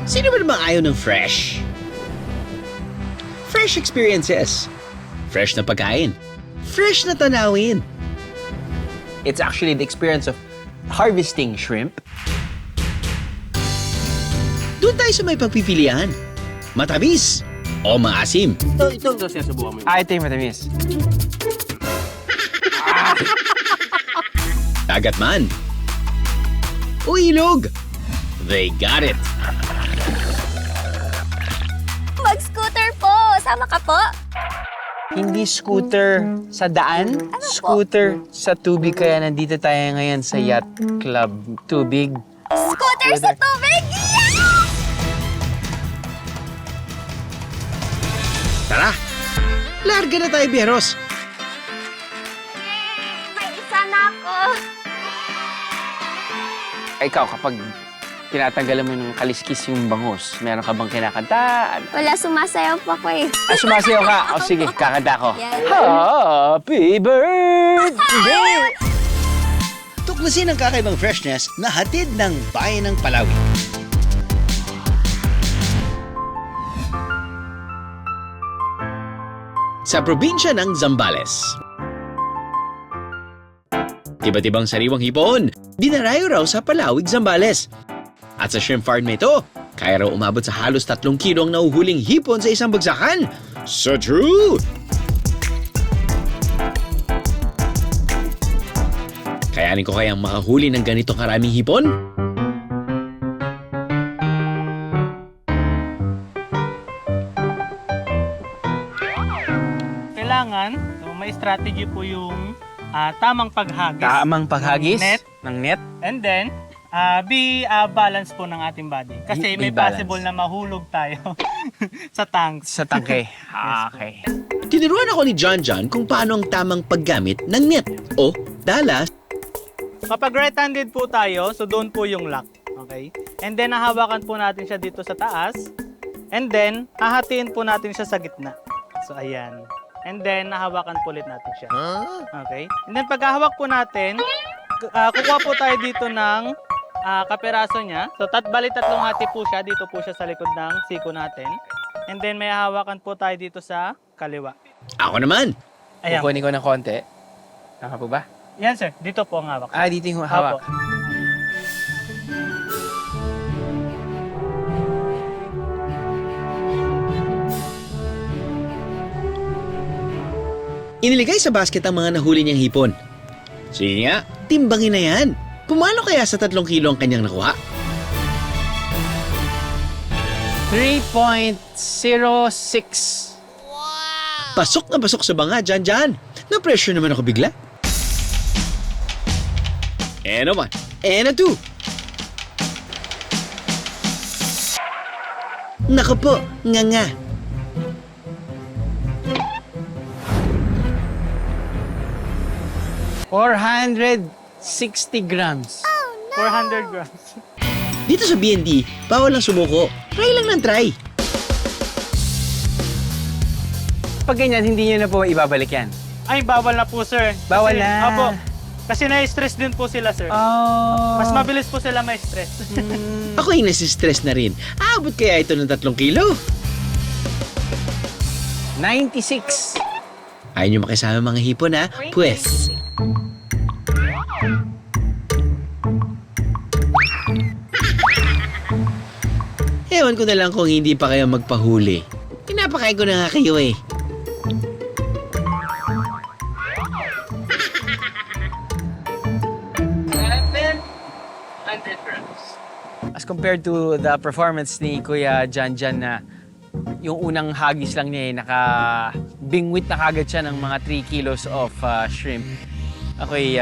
Sino ba namang ayaw ng fresh? Fresh experiences. Fresh na pagkain. Fresh na tanawin. It's actually the experience of harvesting shrimp. Doon tayo sa may pagpipilian. Matamis o maasim. Ito sinusubukan mo. Ito yung matamis. Dagat man. O ilog. They got it. Mag-scooter po! Sama ka po! Hindi scooter sa daan, scooter sa tubig. Kaya nandito tayo ngayon sa Yacht Club Tubig. Scooter sa tubig! Yes! Tara. Larga na tayo, Bieros. May isa na ako! Ikaw, kapag tinatanggalan mo ng kaliskis yung bangus, meron ka bang kinakantaan? Wala, sumasayaw pa ko eh. Sumasayaw ka? O sige, kakanta ko. Yan. Happy birthday! Tuklasin ang kakaibang freshness na hatid ng bayan ng Palawi. Sa probinsya ng Zambales. Iba't ibang sariwang hipon, dinarayo raw sa Palawig, Zambales. At sa shrimp farm na ito, kaya raw umabot sa halos 3 kilo ang nahuhuling hipon sa isang bagsakan. So true! Kayanin ko kayang makahuli ng ganito karaming hipon? Kailangan, may strategy po yung tamang paghagis. Tamang paghagis Net. ng net. And then, be balance po ng ating body. Kasi may Be balance. possible na mahulog tayo sa tanks. Sa tangke. Okay. Tinuruan ako ni John kung paano ang tamang paggamit ng net o dala. Kapag right-handed po tayo, so doon po yung lock. Okay? And then, hahawakan po natin siya dito sa taas. And then, hahatiin po natin siya sa gitna. So, ayan. And then, nahawakan po ulit natin siya. Okay? And then, pagkahawak po natin, kukuha po tayo dito ng kaperaso niya. So, bali 3 hati po siya. Dito po siya sa likod ng siko natin. And then, may hawakan po tayo dito sa kaliwa. Ako naman. Ayan. Kukunin ko ng konti. Tama po ba? Yan, sir. Dito po ang hawak. Dito yung hawak. Opo. Iniligay sa basket ang mga nahuli niyang hipon. Sige nga, timbangin na yan. Pumalo kaya sa 3 kilo ang kanyang nakuha? 3.06. Pasok na pasok sa banga, Jan. Na-pressure naman ako bigla. And a 1, and a 2. Naku po, nga. 460 grams. 400 grams. Dito sa BND, bawal lang sumuko. Try lang ng try. Pag ganyan, hindi nyo na po ibabalik yan. Ay, bawal na po, sir. Bawal Kasi, na. Opo. Kasi na-stress din po sila, sir. Oh. Mas mabilis po sila ma-stress. Ako ay nasistress na rin. Aabot kaya ito ng 3 kilo? 96. Ayaw nyo makisama mga hipon, ha? Pues. Ewan ko na lang kung hindi pa kayo magpahuli. Pinapakain ko na nga kayo eh. As compared to the performance ni Kuya Jan na yung unang hagis lang niya, naka-bingwit na kagad siya ng mga 3 kilos of shrimp. Ako'y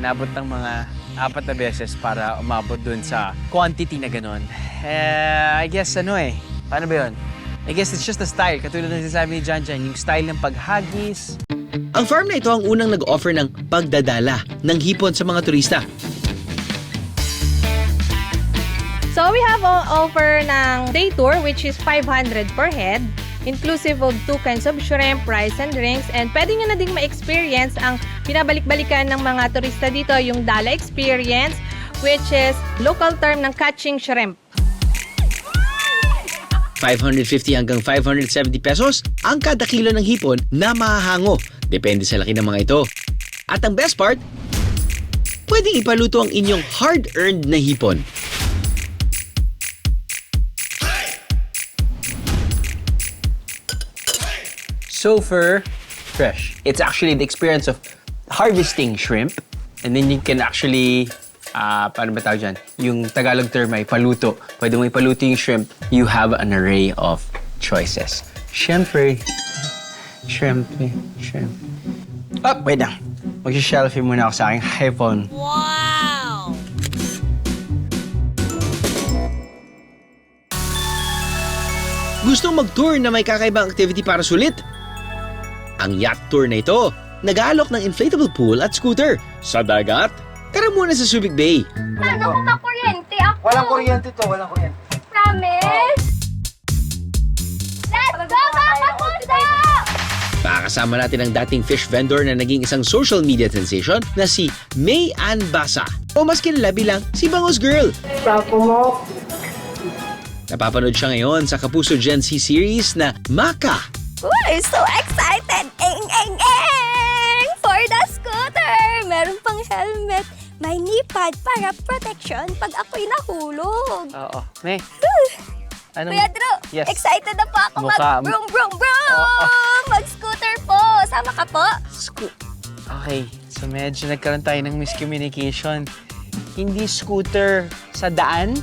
nabot ng mga 4 na beses para umabot dun sa quantity na ganun. I guess paano ba yun? I guess it's just the style. Katulad ng sinasabi ni Jan, yung style ng paghagis. Ang farm na ito ang unang nag-offer ng pagdadala ng hipon sa mga turista. So we have an offer ng day tour which is 500 per head, inclusive of 2 kinds of shrimp, rice and drinks, and pwede nyo na ding ma-experience ang pinabalik-balikan ng mga turista dito, yung Dala Experience, which is local term ng catching shrimp. 550 hanggang 570 pesos ang kada kilo ng hipon na mahahango. Depende sa laki ng mga ito. At ang best part, pwedeng ipaluto ang inyong hard-earned na hipon. So fresh. It's actually the experience of harvesting shrimp and then you can actually, paano ba tawag dyan? Yung Tagalog term ay paluto. Pwede mo ipaluto yung shrimp. You have an array of choices. Siyempre, shrimp. Oh, wait lang. Mag-shelfie muna ako sa aking hipon. Gusto mag-tour na may kakaibang activity para sulit? Ang yacht tour na ito, nag-aalok ng inflatable pool at scooter. Sa dagat, tara muna sa Subic Bay. Paano kung makuryente ako? Walang kuryente to, walang kuryente. Promise? Let's go, Mama Puso! Makakasama natin ang dating fish vendor na naging isang social media sensation na si May Ann Basa o mas kilala bilang si Bangus Girl. Napapanood siya ngayon sa Kapuso Gen Z series na Maka. I'm so excited! For the scooter! Meron pang helmet. May knee pad para protection pag ako'y nahulog. Oo. May, Kuya Drew, Yes. excited na po ako Mukha- mag-brum! Mag-scooter po! Sama ka po? Okay, so medyo nagkaroon tayo ng miscommunication. Hindi scooter sa daan,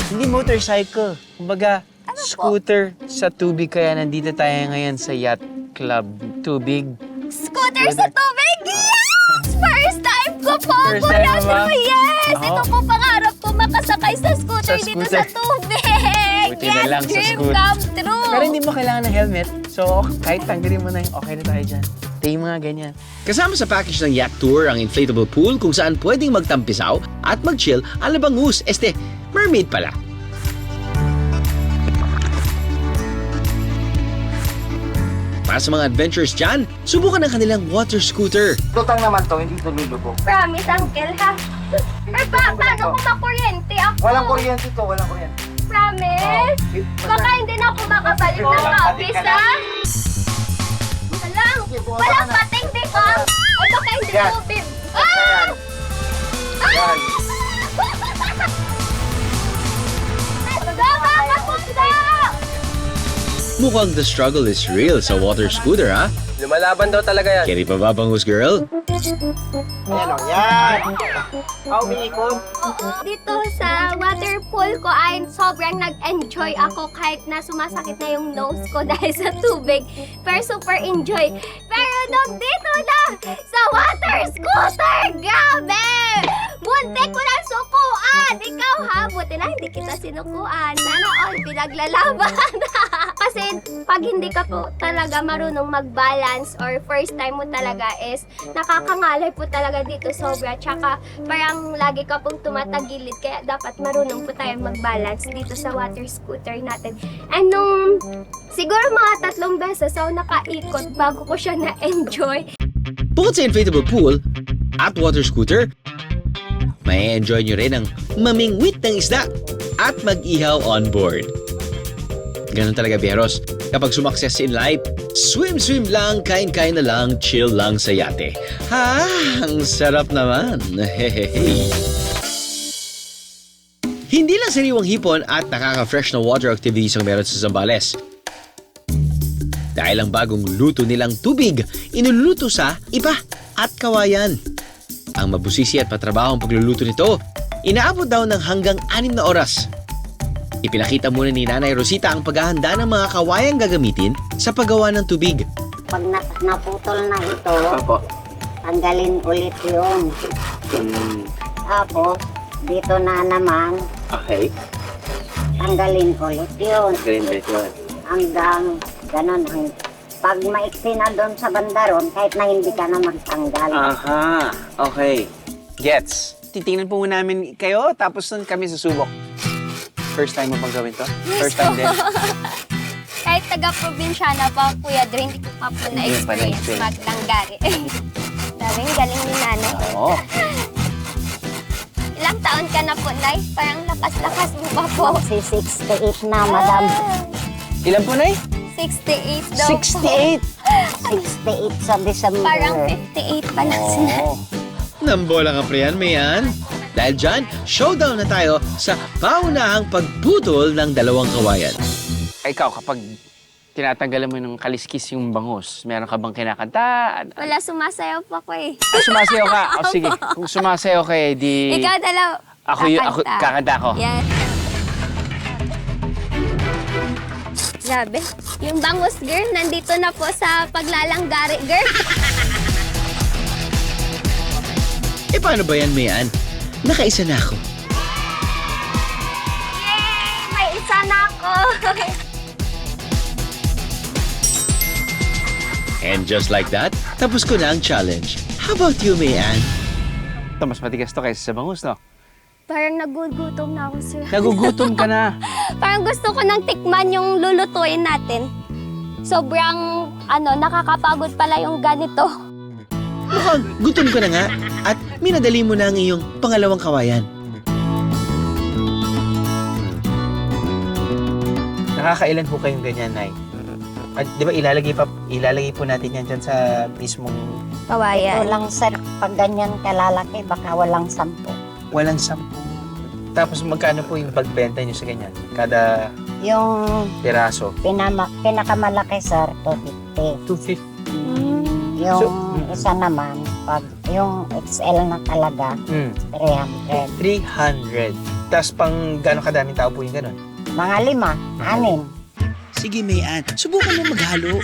hindi motorcycle. Kumbaga, scooter sa tubig. Kaya nandito tayo ngayon sa Yacht Club Tubig. Scooter sa tubig! Yes! First time ko po, First Kuya time mo ba? Drew! Yes! Oo. Ito po pangarap ko makasakay sa scooter, Sa dito scooter. sa tubig! Buti na lang sa dream scooter. come true! Pero hindi mo kailangan ng helmet. So, kahit tanggalin mo na yung okay na tayo dyan. Ito yung mga ganyan. Kasama sa package ng yacht tour ang inflatable pool kung saan pwedeng magtampisaw at mag-chill ang labangus. Mermaid pala. Para sa mga adventures dyan, subukan ang kanilang water scooter. Lutang naman to, hindi to lulubog. Promise, Uncle, ha? Paano kung makuryente ako? Walang kuryente to, walang kuryente. Promise? Baka hindi na ako makabalik ng office, ha? Walang pating, di ba? O baka hindi Yan. mo, babe. Ah! Yan. Mama Puso! Mukhang the struggle is real sa water scooter, ha? Lumalaban daw talaga yan. Keri pa ba, Bangus Girl? Yan o, yan. Umiikot. Oo, dito sa water pool ko ay sobrang nag-enjoy ako kahit na sumasakit na yung nose ko dahil sa tubig. Pero super enjoy. Pero nung dito na sa water scooter, grabe! Muntik ko lang sukuan! Ikaw ha, buti na hindi kita sinukuan. Sana all pinaglalaban. Kasi pag hindi ka po talaga marunong mag-balance or first time mo talaga is nakakangalay po talaga dito sobra. Tsaka parang lagi ka pong tumatagilid kaya dapat marunong po tayo mag-balance dito sa water scooter natin. And nung siguro mga 3 beses ako nakaikot bago ko siya na-enjoy. Bukod sa inflatable pool at water scooter, may enjoy nyo rin ang mamingwit ng isda at mag-ihaw on board. Ganun talaga, Bieros. Kapag sumakses in life, swim lang, kain-kain na lang, chill lang sa yate. Ha, ang sarap naman. Hehehe. Hindi lang sariwang hipon at nakaka-fresh na water activities ang meron sa Zambales. Dahil ang bagong luto nilang tubig, inuluto sa iba at kawayan. Ang mabusisi at patrabaho ang pagluluto nito, inaabot daw ng hanggang 6 na oras. Ipinakita muna ni Nanay Rosita ang paghahanda ng mga kawayang gagamitin sa paggawa ng tubig. Pag naputol na ito, tanggalin ulit yun. Tapos, dito na naman, Okay. tanggalin ulit yun. Green light yun. Hanggang ganon. Pag maiksi na doon sa bandaron, kahit na hindi ka na magtanggal. Aha. Okay. Gets. Titingnan po muna namin kayo, tapos nun kami susubok. First time mo pang gawin to? First time din? Kahit taga-probinsyana pa, Kuya Dre, hindi ko pa po Hindi pa na-experience na-experience. maglanggari. Galing ni nanay. Oo. Ilang taon ka na po, Nay? Parang lakas-lakas mo pa po. Si 68 na, madam. Ilan po, Nay? 68 daw 68! 68 sa December. po. Parang 58 pa lang sila. Nambola ka pre yan, Mayan. Dahil dyan, showdown na tayo sa paunahang pagputol ng dalawang kawayan. Ikaw, kapag tinatanggalan mo ng kaliskis yung bangus, meron ka bang kinakanta? Wala, sumasayaw pa ko eh. Sumasayaw ka? O sige, kung sumasayaw ka eh, di... Ikaw dalaw. Ako, kakanta ko. Yan. Grabe. Yung bangus girl, nandito na po sa paglalanggari girl. E paano ba yan, Mayan? Nakaisa na ako. Yay! May isa na ako. And just like that, tapos ko na ang challenge. How about you, Mayan? Ito, mas matigas to kaysa sa bangus, no? Parang nagugutom na ako, sir. Nagugutom ka na. Parang gusto ko nang tikman yung lulutuin natin. Sobrang, nakakapagod pala yung ganito. Mukhang gutom ka na nga at minadali mo na ang iyong pangalawang kawayan. Nakakailan po kayong ganyan, Nay? At, di ba ilalagay po natin yan dyan sa mismong Ito Kawayan. lang, sir. Pag ganyan kalalaki, baka walang 10. walang 10. Tapos magkano po yung pagbenta nyo sa ganyan? Kada Yung piraso? pinakamalaki, sir, 250. 250. Yung isa naman, pag yung XL na talaga, 300. 300. Tapos pang gano'ng kadaming tao po yung gano'n? Mga 5, 6. Sige, Mayan. Subukan mo maghalo.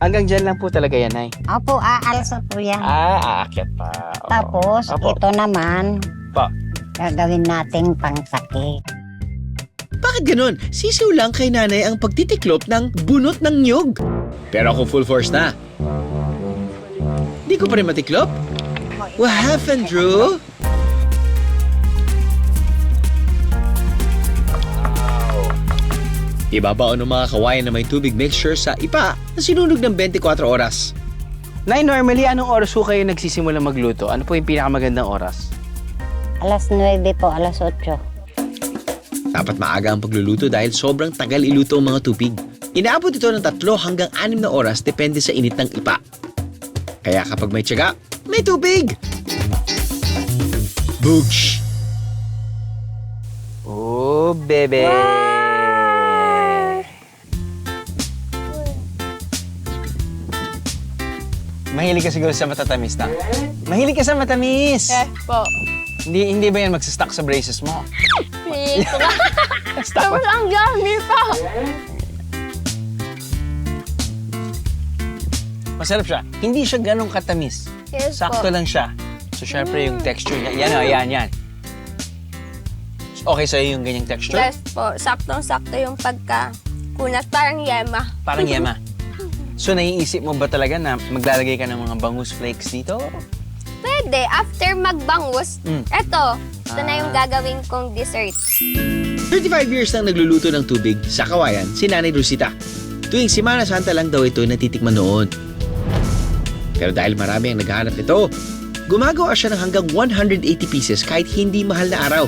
Hanggang dyan lang po talaga yan, Nay. Opo, aalsa po yan. Aakyat pa. Oo. Tapos, Opo. ito naman, Pa. gagawin nating pangsakit. Bakit ganun? Sisiw lang kay nanay ang pagtitiklop ng bunot ng nyug. Pero ako full force na. Di ko pa rin matiklop? What happened, Drew? Ibabaon ng mga kawayan na may tubig mixture sa ipa na sinunog ng 24 oras. Nay, normally, anong oras po kayo nagsisimula magluto? Ano po yung pinakamagandang oras? Alas 9 po, alas 8. Dapat maaga ang pagluluto dahil sobrang tagal iluto ang mga tubig. Inaabot ito ng 3 hanggang 6 na oras depende sa init ng ipa. Kaya kapag may tiyaga, may tubig! Boosh! Oh, bebe! Mahilig ka siguro sa matatamis na? Mahilig ka sa matamis! Yes po. Hindi ba yan magsastock sa braces mo? Ito ka. Stock Ang yummy pa. Masarap siya. Hindi siya ganong katamis. Yes Sakto po. lang siya. So, syempre, yung texture niya. Yan. Okay sa'yo yung ganyang texture? Yes po. Saktong-sakto yung pagkakunat. Parang yema. Parang yema. So, naiisip mo ba talaga na maglalagay ka ng mga bangus flakes dito? Pwede. After magbangus, eto. Ito na yung gagawin kong dessert. 35 years nang nagluluto ng tubig sa kawayan si Nanay Rosita. Tuwing Semana Santa lang daw ito natitikman noon. Pero dahil marami ang naghahanap nito, gumagawa siya ng hanggang 180 pieces kahit hindi mahal na araw.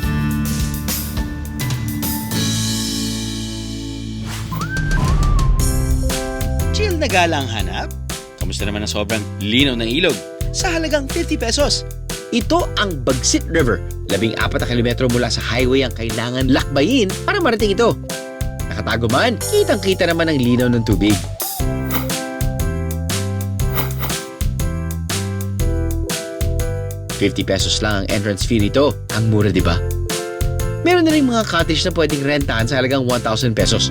Chill na gala ang hanap? Kamusta naman ang sobrang linaw ng ilog? Sa halagang 50 pesos. Ito ang Bagsit River. 14 na kilometro mula sa highway ang kailangan lakbayin para marating ito. Nakatago man, kitang-kita naman ang linaw ng tubig. ₱50 lang ang entrance fee nito. Ang mura, di ba? Meron na rin mga cottage na pwedeng rentahan sa halagang 1,000 pesos.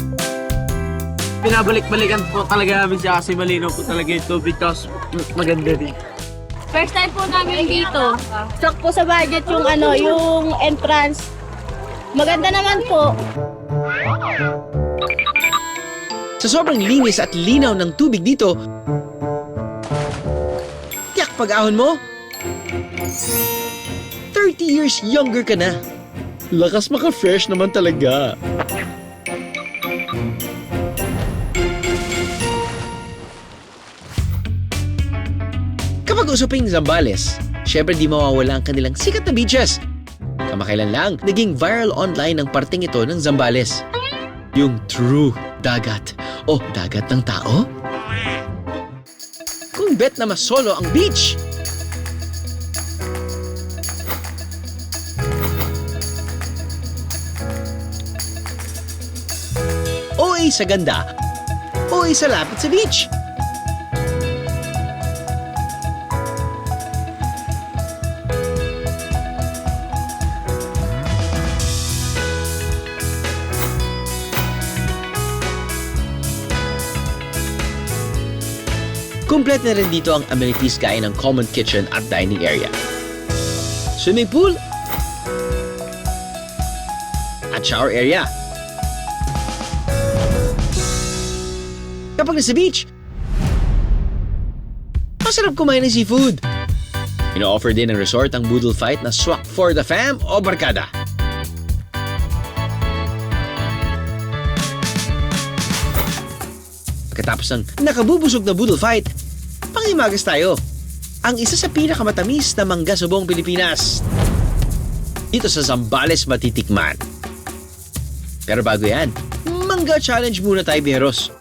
Pinabalik-balikan po talaga namin siya kasi malinaw po talaga yung tubig tapos maganda din. First time po namin dito. Stock po sa budget yung yung entrance. Maganda naman po. Sa sobrang linis at linaw ng tubig dito, tiyak pag-ahon mo, 30 years younger ka na. Lakas maka-fresh naman talaga. Kapag usaping Zambales, syempre di mawawala ang kanilang sikat na beaches. Kamakailan lang, naging viral online ang parting ito ng Zambales. Yung true dagat o dagat ng tao? Kung bet na mas solo ang beach. OA sa ganda, OA sa lapit sa beach. Kompleto na rin dito ang amenities gaya ng common kitchen at dining area, swimming pool, at shower area. Kapag nasa beach, masarap kumain ng seafood. Ino-offer din ng resort ang boodle fight na swak for the fam o barkada. Pagkatapos ng nakabubusog na boodle fight, pangimagas tayo. Ang isa sa pinakamatamis na mangga sa buong Pilipinas. Dito sa Zambales matitikman. Pero bago yan, mangga challenge muna tayo, Bieros.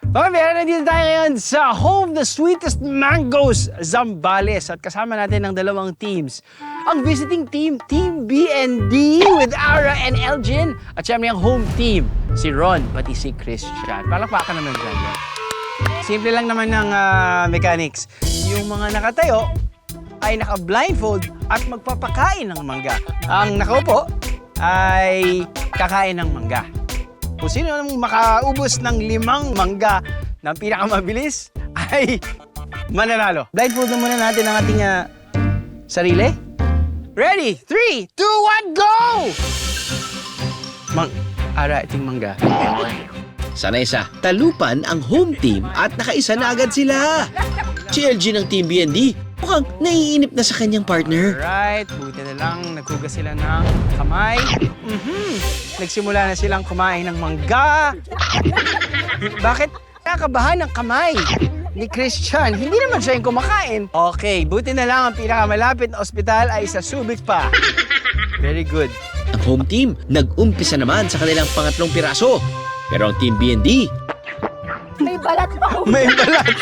Okay, meron na dito tayo ngayon sa Home the Sweetest Mangoes, Zambales. At kasama natin ang dalawang teams. Ang visiting team, Team BND with Ara and Elgin. At syempre ang home team, si Ron, pati si Christian. Palakpakan naman dyan. Simple lang naman ng mechanics. Yung mga nakatayo ay naka-blindfold at magpapakain ng mangga. Ang nakaupo ay kakain ng mangga. Kung sino namang makaubos ng 5 mangga na pinakamabilis ay mananalo. Blindfold na muna natin ang ating sarili. Ready? 3, 2, 1, go! Ara, iting mangga. Sana isa, talupan ang home team at nakaisa na agad sila. Si LG ng Team BND, mukhang naiinip na sa kanyang partner. Alright, buti na lang naghugas sila ng kamay. Nagsimula na silang kumain ng mangga. Bakit nakabahan ng kamay ni Christian? Hindi naman siya yung kumakain. Okay, buti na lang ang pinakamalapit na ospital ay sa Subic pa. Very good. Ang home team nag-umpisa naman sa kanilang pangatlong piraso. Pero ang Team BND, May balat pa ako. May balat.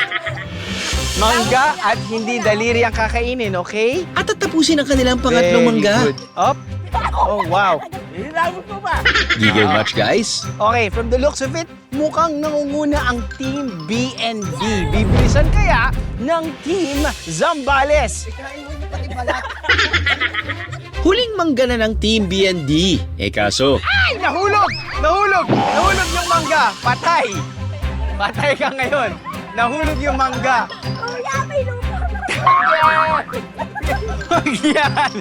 Mangga at hindi daliri ang kakainin, okay? at tatapusin ang kanilang pangatlong mangga. Very good. Up. Oh, wow. Giggle match, guys. Okay, from the looks of it, mukhang nangunguna ang Team BND. Bibilisan kaya ng Team Zambales. Huling mangga na ng Team BND. Kaso, Ay, nahulog! Nahulog! Nahulog yung mangga. Patay. Patay ka ngayon. Nahulog yung mangga. Kuya, may lupa. Yan.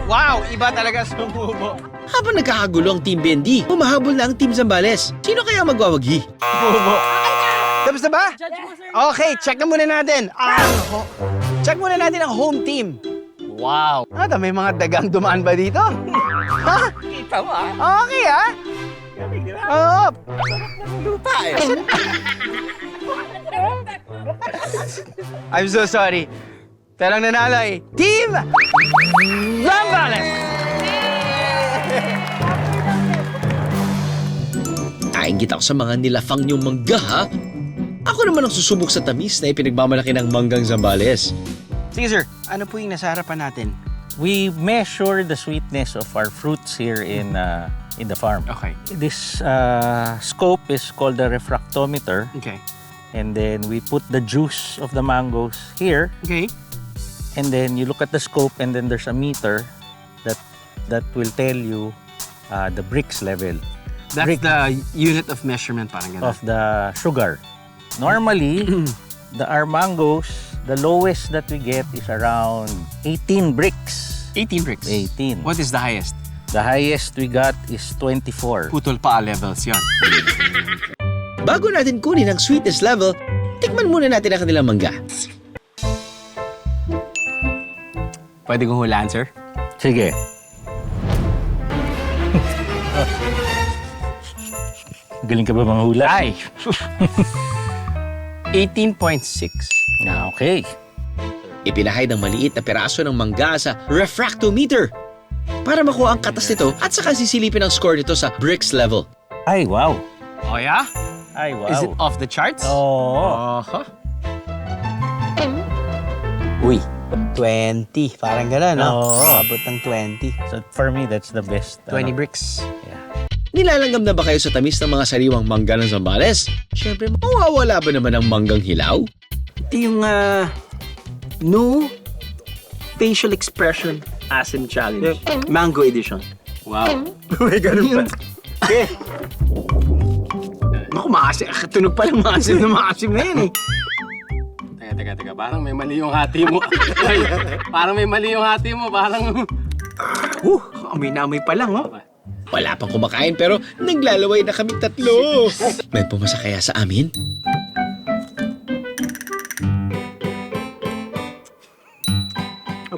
Wow, iba talaga sumubo. habang nagkakagulo ang Team BND, humahabol na ang Team Zambales. Sino kaya magwawagi? Sumubo. Tapos na ba? Okay, check na muna natin. Check muna natin ang home team. Wow. Ata, may mga dagang dumaan ba dito? Ha? Kita mo Okay Oo. Lupa I'm so sorry. Pero ang nanalo ay Team Zambales! Nainggit ako sa mga nilafang niyong mangga, ha? Ako naman ang susubok sa tamis na ipinagmamalaki ng manggang Zambales. Sige sir, ano po yung nasa harapan natin? We measure the sweetness of our fruits here in the farm. Okay. This scope is called the refractometer, Okay. and then we put the juice of the mangoes here, Okay. and then you look at the scope, and then there's a meter that will tell you the Brix level That's the unit of measurement, parang ganun. of the sugar. Normally, our mangoes, the lowest that we get is around 18 Brix. 18 bricks. 18. What is the highest? The highest we got is 24. Putol pa levels yon. Bago natin kunin ang sweetness level, tikman muna natin ang kanilang mangga. Pwede kong hulaan, sir? Sige. Galing ka ba manghula? Ay! 18.6. Okay. Ipinahid ang maliit na piraso ng mangga sa refractometer para makuha ang katas nito at saka sisilipin ang score nito sa bricks level. Ay, wow. Oh, yeah? Ay, wow. Is it off the charts? Oo. Uy, 20. Parang gano'n, no? Oo. Abot ng 20. So for me, that's the best. 20 bricks. Nilalanggam na ba kayo sa tamis ng mga sariwang mangga ng Zambales? Siyempre, mawawala ba naman ang manggang hilaw? Ito yung new facial expression asim challenge. Mango edition. Wow. May ganun pa. Naku, maasim. Tunog pa lang maasim na yan eh. Teka. Parang may mali yung hati mo. Parang may mali yung hati mo. Parang... amoy na amoy pa lang, oh. Wala pang kumakain pero naglalaway na kami tatlo. May pumasa kaya sa amin?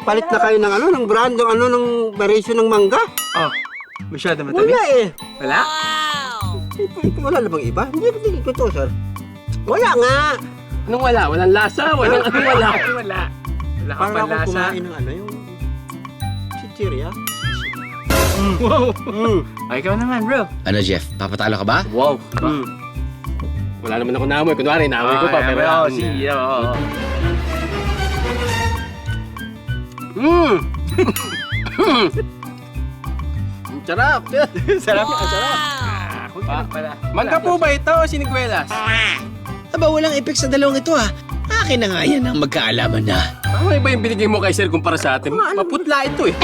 Palit na kayo ng ng brand, ng variation ng mangga. Oh, masyado matamis. Wala eh. Wala? Wala na bang iba? Hindi ko to, sir. Wala nga. Anong wala? Walang lasa? Walang wala? Wala. Wala ka pa lasa? Kumain ng yung chichirya. Wow. Ay, ikaw naman, bro. Ano Jeff, papatalo ka ba? Wow. Wala naman ako naamoy. Kunwari, naamoy ko pa. Pero, sige. Ang sarap. Sarap. Mangga po ba ito o siniguelas? Aba, walang epek sa dalawang ito Akin na nga yan ang magkaalaman na. Ano iba yung binigay mo kay sir kumpara sa atin? Maputla ito eh.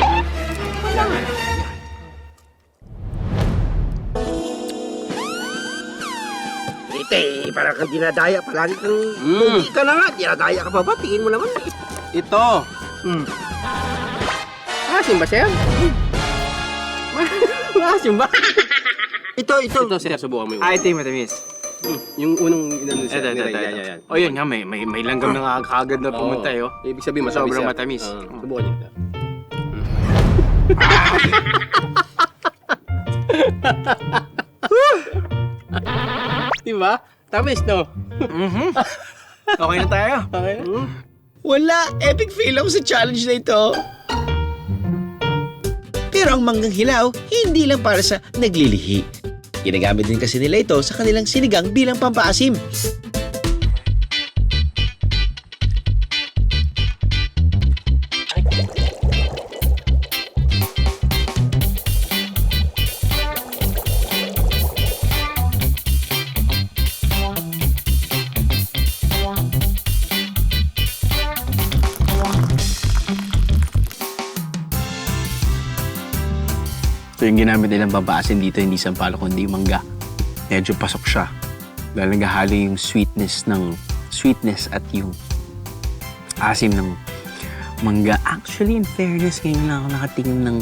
Ite, parang kang dinadaya. Palagi kang mugi ka na nga. Dinadaya ka pa ba? Tingin mo naman. Ito. Asim ba, sir? Asim ba? Ito. Ito, sir. Subukan mo yung ito yung matamis. Yung unang inano sir. Yan. O yun nga, may langgam na kagad na pumunta eh. Ibig sabihin, matamis. Sobrang matamis. Subukan niyo. Diba? Tamis, no? Okay na tayo. Okay. Wala, epic fail ako sa challenge na ito. Pero ang manggang hilaw, hindi lang para sa naglilihi. Ginagamit din kasi nila ito sa kanilang sinigang bilang pampaasim. Ito yung ginamit nilang pampaasim dito, hindi sampalok kundi mangga. Medyo pasok siya. Dahil naghahalo yung sweetness at yung asim ng mangga. Actually, in fairness, ngayon lang ako nakatingin ng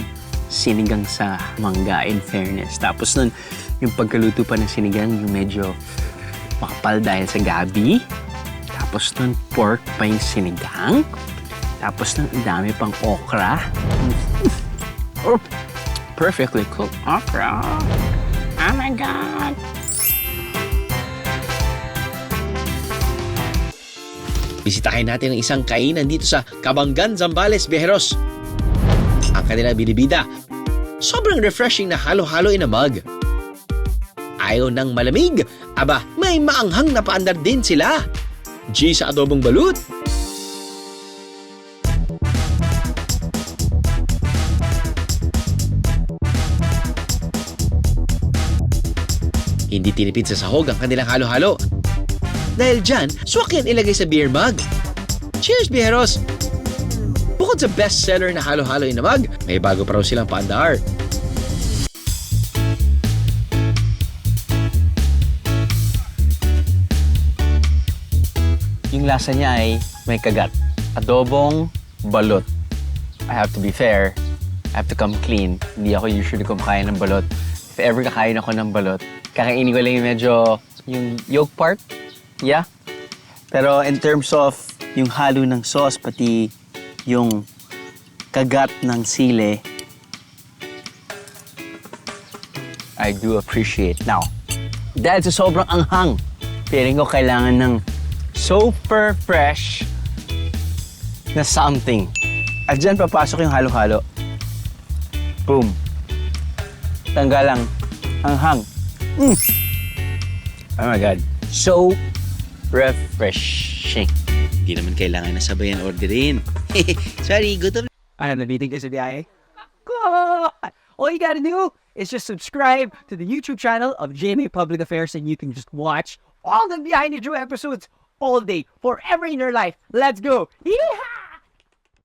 sinigang sa mangga, in fairness. Tapos nun, yung pagkaluto pa ng sinigang, yung medyo makapal dahil sa gabi. Tapos nun, pork pa yung sinigang. Tapos nun, ang dami pang okra. Perfectly cooked okra. Oh my God! Bisitahin natin ang isang kainan dito sa Kabanggan, Zambales, Viveros. Ang kanilang binibida, sobrang refreshing na halo-halo in a mug. Ayaw ng malamig, aba, may maanghang na paandar din sila. G sa adobong balut. Hindi tinipid sa sahog ang kanilang halo-halo. Dahil dyan, swak yan ilagay sa beer mug. Cheers, Viveros! Bukod sa bestseller na halo-halo in a mug, may bago pa raw silang paandar. Yung lasa niya ay may kagat. Adobong balot. I have to be fair. I have to come clean. Hindi ako usually kumakain ng balot. If ever kakain ako ng balot, kakainin ko lang yung medyo yung yolk part. Yeah. Pero in terms of yung halo ng sauce, pati yung kagat ng sili, I do appreciate. Now, Dahil sa sobrang anghang, feeling ko kailangan ng super fresh na something. At dyan papasok yung halo-halo. Boom. Tanggalang anghang. Oh my God. So refreshing. Hindi naman kailangan na sabayan orderin. Sorry, gutom. Ano, nabiting kayo sa biyahe? All you gotta do is just subscribe to the YouTube channel of GMA Public Affairs and you can just watch all the Behind the Drew episodes all day, forever in your life. Let's go! Yeehaw!